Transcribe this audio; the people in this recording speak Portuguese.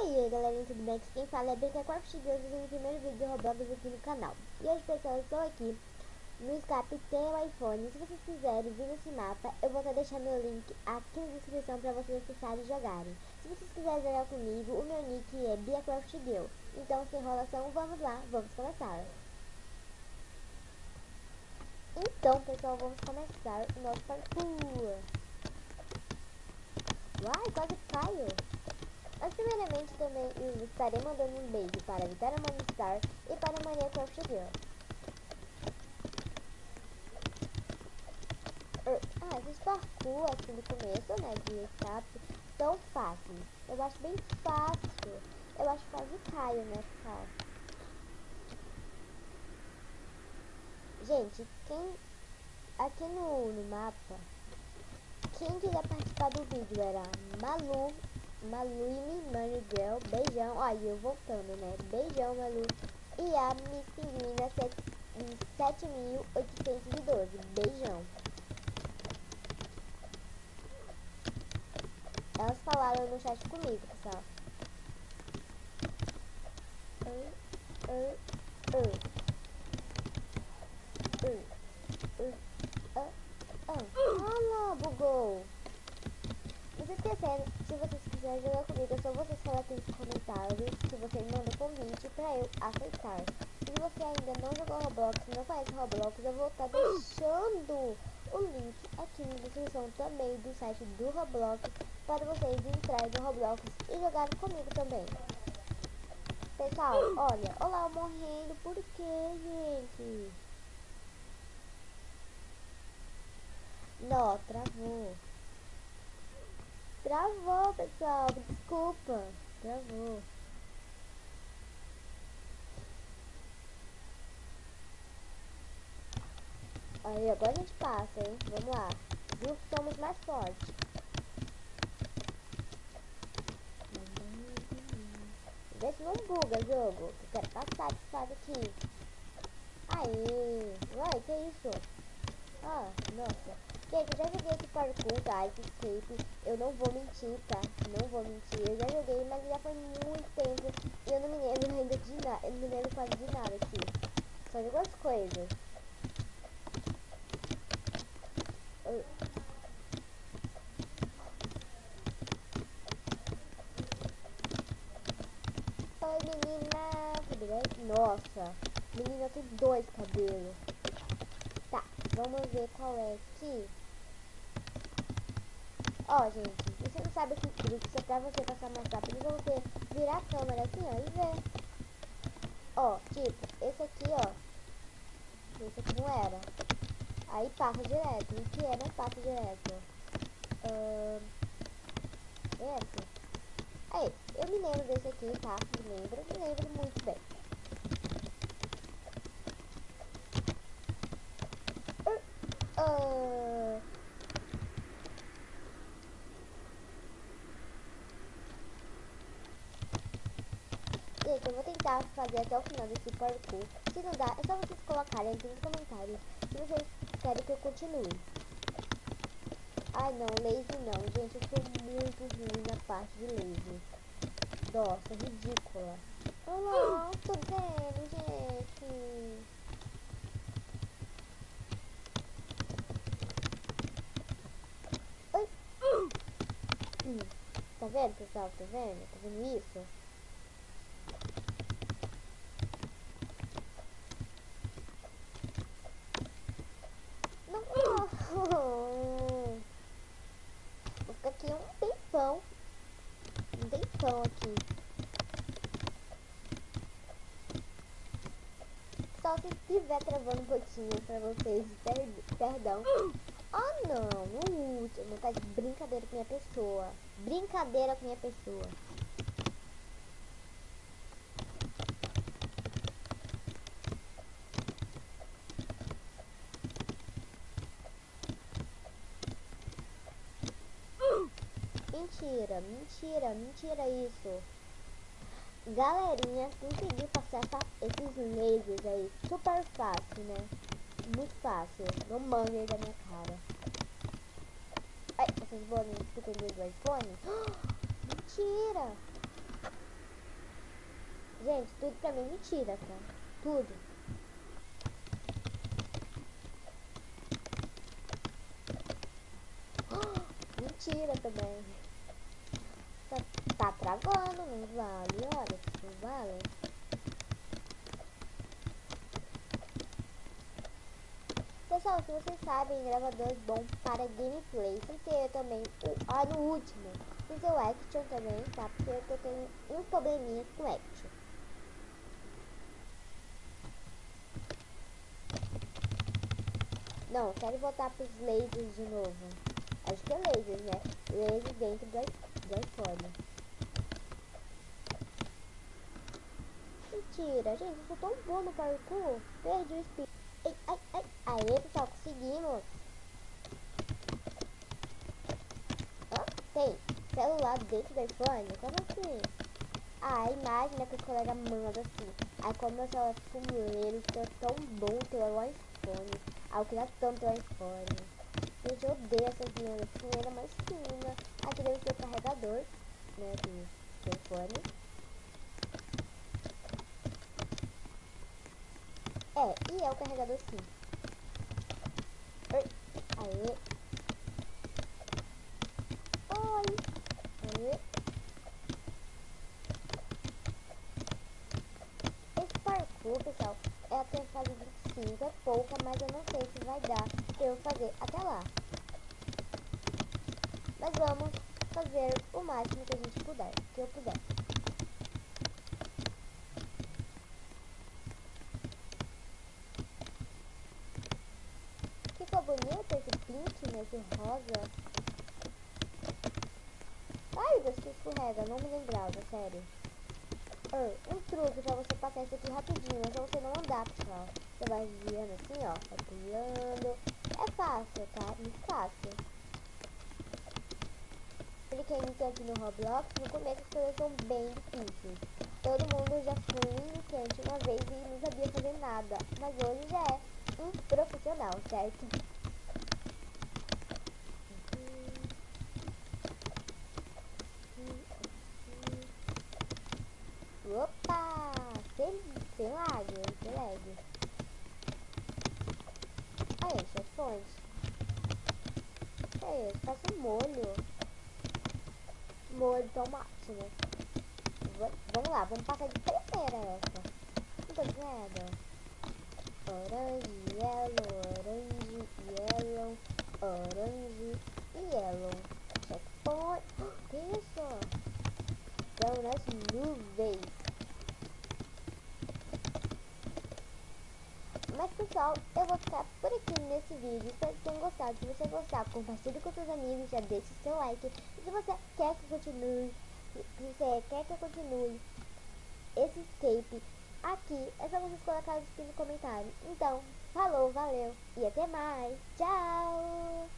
Oi galerinha, tudo bem? Aqui quem fala é BK4 Girls, fazendo o primeiro vídeo de Roblox aqui no canal. E hoje, pessoal, eu estou aqui no Escape, tem o iPhone. Se vocês quiserem vir nesse mapa, eu vou estar deixando o link aqui na descrição para vocês acessarem e jogarem. Se vocês quiserem jogar comigo, o meu nick é BK4 Girl. Então, sem enrolação, vamos lá, vamos começar. Então, pessoal, vamos começar o nosso parkour. Uai, quase caio. Mas primeiramente também eu estarei mandando um beijo para a Vitória Monistar e para a Maria Craft Girl. Esses parkour assim no começo, né, de escape, são fáceis. Eu acho bem fácil. Eu acho quase caio, né, pessoal? Gente, aqui no mapa, quem queria participar do vídeo era Malu e Money Girl, beijão, olha eu voltando, né, beijão Malu, e a Miss Pinguina 7812, beijão. Elas falaram no chat comigo, pessoal. Olha, bugou. Não se esquecendo, se vocês quiserem jogar comigo, é só vocês coloquem nos comentários que vocês mandam convite pra eu aceitar. Se você ainda não jogou Roblox, não conhece Roblox, eu vou estar deixando o link aqui na descrição também do site do Roblox para vocês entrarem no Roblox e jogarem comigo também. Pessoal, olha, olá, eu morrendo, por quê, gente? Não, travou. Travou, pessoal, desculpa. Travou. Aí, agora a gente passa, hein? Vamos lá. Juntos somos mais fortes. Vê se não buga, jogo. Eu quero passar de fase aqui. Aí. Uai, que isso? Ah, nossa. Gente, eu já joguei esse parkour, tá? Esse escape. Eu não vou mentir, tá? Não vou mentir. Eu já joguei, mas já foi muito tempo. E eu não me lembro ainda de nada. Eu não me lembro quase de nada aqui. Só de algumas coisas. Oi, menina. Tudo bem? Nossa. Menina tem 2 cabelos. Tá, vamos ver qual é aqui. Ó, gente, se você não sabe esse truque, é pra você passar mais rápido, você virar a câmera assim, ó, e ver. Ó, tipo, esse aqui, ó. Esse aqui não era. Aí passa direto. O que é? Não passa direto. Esse. Aí, eu me lembro desse aqui, tá? Me lembro muito bem. Gente, eu vou tentar fazer até o final desse parkour. Se não dá, é só vocês colocarem aqui nos comentários se vocês querem que eu continue. Ai não, lazy não, gente, eu sou muito ruim na parte de lazy. Nossa, ridícula. Olá, tô vendo, gente. Oi. Tá vendo, pessoal? Tá vendo? Tá vendo isso? Não, não. Vou ficar aqui um tempão. Um tempão aqui. Só se estiver travando um pouquinho pra vocês, perdão. Ah não, no último, tá de brincadeira com minha pessoa. Brincadeira com minha pessoa. Mentira, mentira, mentira isso. Galerinha, consegui passar esses lasers aí. Super fácil, né? Muito fácil. Não manjem da minha cara. Ai, essas bolinhas dependendo do iPhone. Mentira! Gente, tudo pra mim é mentira, tá? Tudo. Mentira também. Tá travando, não vale, olha, não vale. Pessoal, se vocês sabem, gravador bom para gameplay, sem ser também no último, sem ser o Action também, tá? Porque eu tô tendo uns probleminhas com o Action. Não, quero voltar pros lasers de novo. Acho que é lasers, né? Lasers dentro do iPhone. Mentira, gente, eu sou tão boa no parkour. Perdi o espírito. Ai, ai, ai. Aê, pessoal, conseguimos. Hã? Tem celular dentro do iPhone? Como assim? A imagem, né, que o colega manda assim. Aí como meu celular é fuleiro, que é tão bom ter o iPhone. Ah, eu queria tanto o iPhone. Gente, eu odeio essas linhas. Fuleira mais fina. Aqui deve ser o carregador, né, do iPhone. E é o carregador sim. Oi. Aê. Oi. Aê. Esse parkour, pessoal, é até a fase 25, é pouca, mas eu não sei se vai dar pra eu fazer até lá. Mas vamos fazer o máximo que a gente puder, que eu puder. Ficou bonito esse pink, né, esse rosa. Ai, Deus, que escorrega, não me lembrava, sério. Um truque pra você passar isso aqui rapidinho, é só você não andar, pessoal. Você vai desviando assim, ó, vai pulando. É fácil, tá? Muito fácil. Porque iniciante no Roblox, no começo as coisas são bem difíceis. Todo mundo já foi iniciante uma vez e não sabia fazer nada, mas hoje já é um profissional, certo? Opa! Sem lag, sem lag. Aí, checkpoint. É, faço um molho. Molho de tomate, né? Vamos lá, vamos passar de primeira essa. Não tô vendo. Orange, yellow, orange, yellow. Checkpoint. Que isso? São nas nuvens. Mas pessoal, eu vou ficar por aqui nesse vídeo. Espero que tenham gostado. Se você gostar, compartilhe com seus amigos, já deixe seu like. E se você quer que eu continue, esse escape aqui, é só vocês colocarem aqui no comentário. Então, falou, valeu e até mais. Tchau!